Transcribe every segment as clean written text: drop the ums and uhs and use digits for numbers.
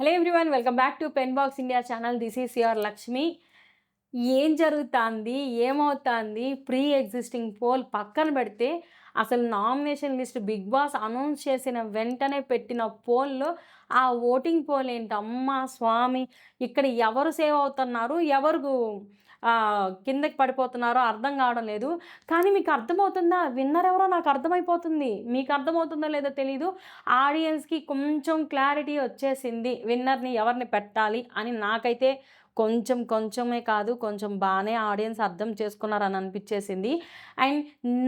Hello everyone, welcome back to pen box India channel. This is your Lakshmi. ఏం జరుగుతాంది? ఏమవుతాంది? Pre existing poll పక్కన పెడితే అసలు nomination list Bigg Boss announce చేసిన వెంటనే పెట్టిన పోల్‌లో ఆ ఓటింగ్ పోల్ ఏంటమ్మా స్వామి! ఇక్కడ ఎవరు సేవ్ అవుతున్నారు? ఎవరు కిందకి పడిపోతున్నారో అర్థం కావడం లేదు. కానీ మీకు అర్థమవుతుందా? విన్నర్ ఎవరో నాకు అర్థమైపోతుంది. మీకు అర్థమవుతుందో లేదో తెలీదు. ఆడియన్స్‌కి కొంచెం క్లారిటీ వచ్చేసింది. విన్నర్‌ని ఎవరిని పెట్టాలి అని నాకైతే కొంచెమే కాదు, కొంచెం బానే ఆడియన్స్ అర్థం చేసుకున్నారని అనిపిచ్చేసింది. అండ్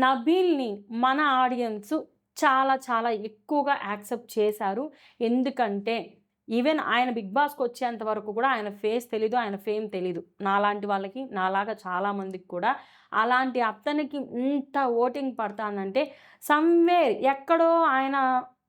నబీల్‌ని మన ఆడియన్స్ చాలా ఎక్కువగా యాక్సెప్ట్ చేశారు. ఎందుకంటే ఈవెన్ ఆయన బిగ్ బాస్‌కొచ్చేంత వరకు కూడా ఆయన ఫేస్ తెలీదు. ఆయన ఫేమ్ తెలీదు. నాలాంటి వాళ్ళకి, నాలాగా చాలామందికి కూడా. అలాంటి అతనికి ఇంత ఓటింగ్ పడతాందంటే సమ్‌వేర్ ఎక్కడో ఆయన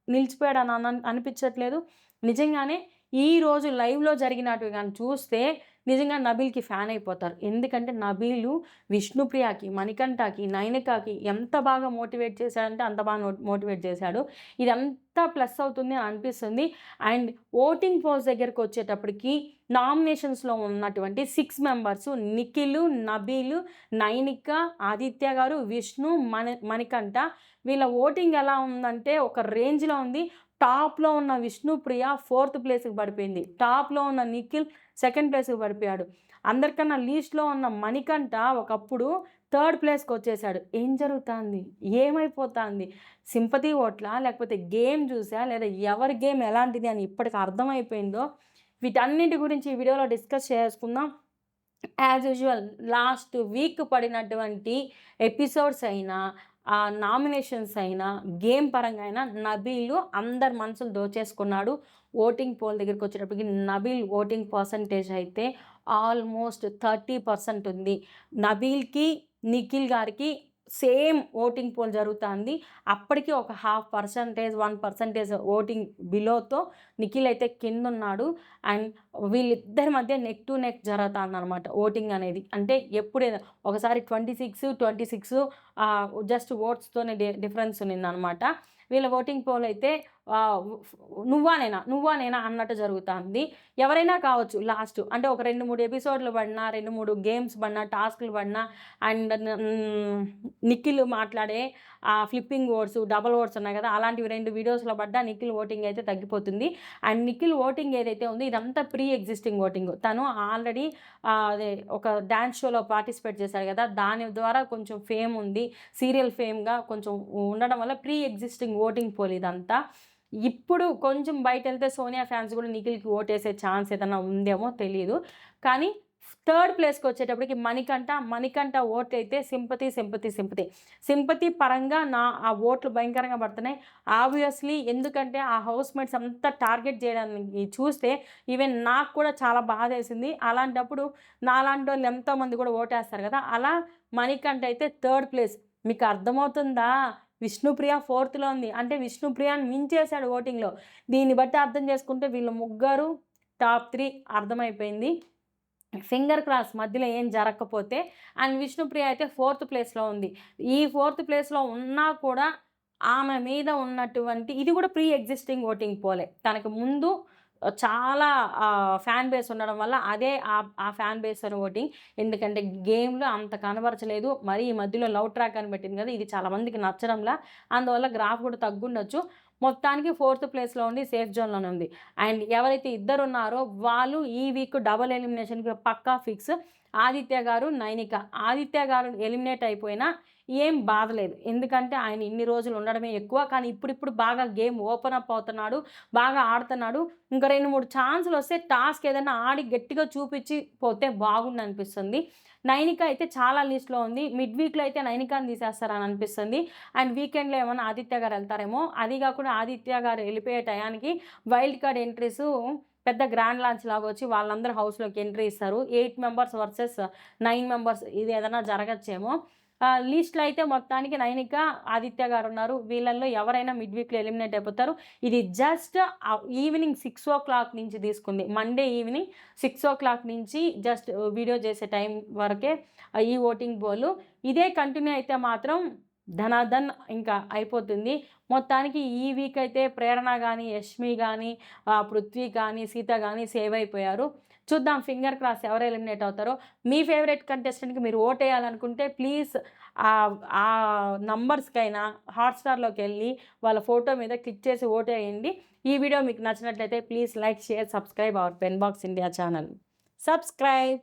నిలిచిపోయాడని అనిపించట్లేదు. నిజంగానే ఈరోజు లైవ్‌లో జరిగినటివి గాని చూస్తే నిజంగా నబీల్‌కి ఫ్యాన్ అయిపోతారు. ఎందుకంటే నబీలు విష్ణుప్రియకి, మణికంఠకి, నైనికకి ఎంత బాగా మోటివేట్ చేశాడంటే అంత బాగా మోటివేట్ చేశాడు. ఇదంతా ప్లస్ అవుతుంది అని అనిపిస్తుంది. అండ్ ఓటింగ్ పోల్స్ దగ్గరకొచ్చేటప్పటికి నామినేషన్స్‌లో ఉన్నటువంటి 6 మెంబర్స్ నిఖిల్, నబీల్, నైనిక, ఆదిత్య గారు, విష్ణు, మణికంఠ వీళ్ళ ఓటింగ్ ఎలా ఉందంటే ఒక రేంజ్‌లో ఉంది. టాప్‌లో ఉన్న విష్ణుప్రియ 4థ్ ప్లేస్‌కి పడిపోయింది. టాప్‌లో ఉన్న నిఖిల్ సెకండ్ ప్లేస్‌కి పడిపోయాడు. అందరికన్నా లీస్ట్‌లో ఉన్న మణికంఠ ఒకప్పుడు థర్డ్ ప్లేస్‌కొచ్చేసాడు. ఏం జరుగుతాంది? ఏమైపోతాంది? సింపతి ఓట్లా? లేకపోతే గేమ్ చూసా? లేదా ఎవరి గేమ్ ఎలాంటిది అని ఇప్పటికి అర్థమైపోయిందో వీటన్నిటి గురించి ఈ వీడియోలో డిస్కస్ చేసుకుందాం. యాజ్ యూజువల్ లాస్ట్ వీక్ పడినటువంటి ఎపిసోడ్స్ అయినా, నామినేషన్స్ అయినా, గేమ్ పరంగా అయినా నబీలు అందరి మనసులు దోచేసుకున్నాడు. ఓటింగ్ పోల్ దగ్గరికొచ్చేటప్పటికి నబీల్ ఓటింగ్ పర్సంటేజ్ అయితే ఆల్మోస్ట్ 30% ఉంది. నబీల్‌కి, నిఖిల్ గారికి సేమ్ ఓటింగ్ పోల్ జరుగుతాంది. అప్పటికి ఒక 0.5%, 1% ఓటింగ్ బిలోతో నిఖిల్ అయితే కిందున్నాడు. అండ్ వీళ్ళిద్దరి మధ్య నెక్ టు నెక్ జరుగుతాందనమాట ఓటింగ్ అనేది. అంటే ఎప్పుడైనా ఒకసారి 26 జస్ట్ ఓట్స్‌తోనే డిఫరెన్స్ ఉన్నిందనమాట. వీళ్ళ ఓటింగ్ పోల్ అయితే నువ్వా నేనా అన్నట్టు జరుగుతాంది. ఎవరైనా కావచ్చు లాస్ట్. అంటే ఒక 2, 3 ఎపిసోడ్‌లు పడినా, 2, 3 గేమ్స్ పడినా, టాస్క్‌లు పడినా అండ్ నిఖిల్ మాట్లాడే ఫ్లిప్పింగ్ ఓట్స్, డబుల్ ఓట్స్ ఉన్నాయి కదా! అలాంటివి 2 వీడియోస్‌లో పడ్డా నిఖిల్ ఓటింగ్ అయితే తగ్గిపోతుంది. అండ్ నిఖిల్ ఓటింగ్ ఏదైతే ఉందో ఇదంతా ప్రీ ఎగ్జిస్టింగ్ ఓటింగ్. తను ఆల్రెడీ అదే ఒక డాన్స్ షోలో పార్టిసిపేట్ చేశాడు కదా! దాని ద్వారా కొంచెం ఫేమ్ ఉంది. సీరియల్ ఫేమ్‌గా కొంచెం ఉండడం వల్ల ప్రీ ఎగ్జిస్టింగ్ ఓటింగ్ పోల్ ఇదంతా. ఇప్పుడు కొంచెం బయటెళ్తే సోనియా ఫ్యాన్స్ కూడా నిఖిల్‌కి ఓటేసే ఛాన్స్ ఏదన్నా ఉందేమో తెలీదు. కానీ థర్డ్ ప్లేస్‌కొచ్చేటప్పటికి మణికంఠ ఓటైతే సింపతి పరంగా ఆ ఓట్లు భయంకరంగా పడుతున్నాయి. ఆబ్వియస్‌లీ ఎందుకంటే ఆ హౌస్‌మేట్స్ అంతా టార్గెట్ చేయడాన్ని చూస్తే ఈవెన్ నాకు కూడా చాలా బాధేసింది. అలాంటప్పుడు నాలాంటోళ్ళు ఎంతోమంది కూడా ఓటేస్తారు కదా! అలా మణికంఠ అయితే థర్డ్ ప్లేస్. మీకు అర్థమవుతుందా? విష్ణుప్రియ ఫోర్త్‌లో ఉంది. అంటే విష్ణుప్రియని మించేసాడు ఓటింగ్‌లో. దీన్ని బట్టి అర్థం చేసుకుంటే వీళ్ళు ముగ్గురు టాప్ 3 అర్థమైపోయింది. ఫింగర్ క్రాస్ మధ్యలో ఏం జరగకపోతే. అండ్ విష్ణుప్రియ అయితే ఫోర్త్ ప్లేస్‌లో ఉంది. ఈ ఫోర్త్ ప్లేస్‌లో ఉన్నా కూడా ఆమె మీద ఉన్నటువంటి ఇది కూడా ప్రీ ఎగ్జిస్టింగ్ ఓటింగ్ పోలే. తనకు ముందు చాలా ఫ్యాన్ బేస్ ఉండడం వల్ల అదే ఆ ఫ్యాన్ బేస్ అని ఓటింగ్. ఎందుకంటే గేమ్‌లో అంత కనబరచలేదు. మరి ఈ మధ్యలో లవ్ ట్రాక్ అని పెట్టింది కదా! ఇది చాలా మందికి నచ్చడంలా. అందువల్ల గ్రాఫ్ కూడా తగ్గుండొచ్చు. మొత్తానికి ఫోర్త్ ప్లేస్‌లో ఉండి సేఫ్ జోన్‌లోనే ఉంది. అండ్ ఎవరైతే ఇద్దరున్నారో వాళ్ళు ఈ వీక్ డబుల్ ఎలిమినేషన్‌కి పక్కా ఫిక్స్. ఆదిత్య గారు, నైనిక. ఆదిత్య గారు ఎలిమినేట్ అయిపోయినా ఏం బాధ లేదు. ఎందుకంటే ఆయన ఇన్ని రోజులు ఉండడమే ఎక్కువ. కానీ ఇప్పుడిప్పుడు బాగా గేమ్ ఓపెన్ అప్ అవుతున్నాడు. బాగా ఆడుతున్నాడు. ఇంకా 2, 3 ఛాన్స్‌లొస్తే టాస్క్ ఏదైనా ఆడి గట్టిగా చూపిచ్చి పోతే బాగుండనిపిస్తుంది. నైనిక అయితే చాలా లిస్ట్‌లో ఉంది. మిడ్ వీక్‌లో అయితే నైనికాని తీసేస్తారని అనిపిస్తుంది. అండ్ వీకెండ్‌లో ఏమన్నా ఆదిత్య గారు ఎళ్తారేమో. అది గాకుండా ఆదిత్య గారు ఎళ్ళిపోయే టయానికి వైల్డ్ కార్డ్ ఎంట్రీసు పెద్ద గ్రాండ్ లాంచ్ లాగా వచ్చి వాళ్ళందరూ హౌస్‌లోకి ఎంట్రీ ఇస్తారు. 8 మెంబర్స్ వర్సెస్ 9 మెంబర్స్ ఇది ఏదైనా జరగచ్చేమో. లిస్ట్‌లో అయితే మొత్తానికి నైనిక, ఆదిత్య గారున్నారు. వీళ్ళల్లో ఎవరైనా మిడ్ వీక్‌లో ఎలిమినేట్ అయిపోతారు. ఇది జస్ట్ ఈవినింగ్ 6:00 నుంచి తీసుకుంది. మండే ఈవినింగ్ 6:00 నుంచి జస్ట్ వీడియో చేసే టైం వరకే ఈ ఓటింగ్ పోలు. ఇదే కంటిన్యూ అయితే మాత్రం ధనాధన్ ఇంకా అయిపోతుంది. మొత్తానికి ఈ వీక్ అయితే ప్రేరణ గానీ, యష్మి గానీ, పృథ్వీ కానీ, సీత గానీ సేవ్ అయిపోయారు. చూద్దాం ఫింగర్ క్రాస్ ఎవరు ఎలిమినేట్ అవుతారో. మీ ఫేవరెట్ కంటెస్టెంట్‌కి మీరు ఓటేయాలనుకుంటే ప్లీజ్ ఆ నంబర్స్‌కైనా హాట్‌స్టార్‌లోకెళ్ళి వాళ్ళ ఫోటో మీద క్లిక్ చేసి ఓటేయండి. ఈ వీడియో మీకు నచ్చినట్లయితే please like, share, subscribe our pen box India channel. Subscribe.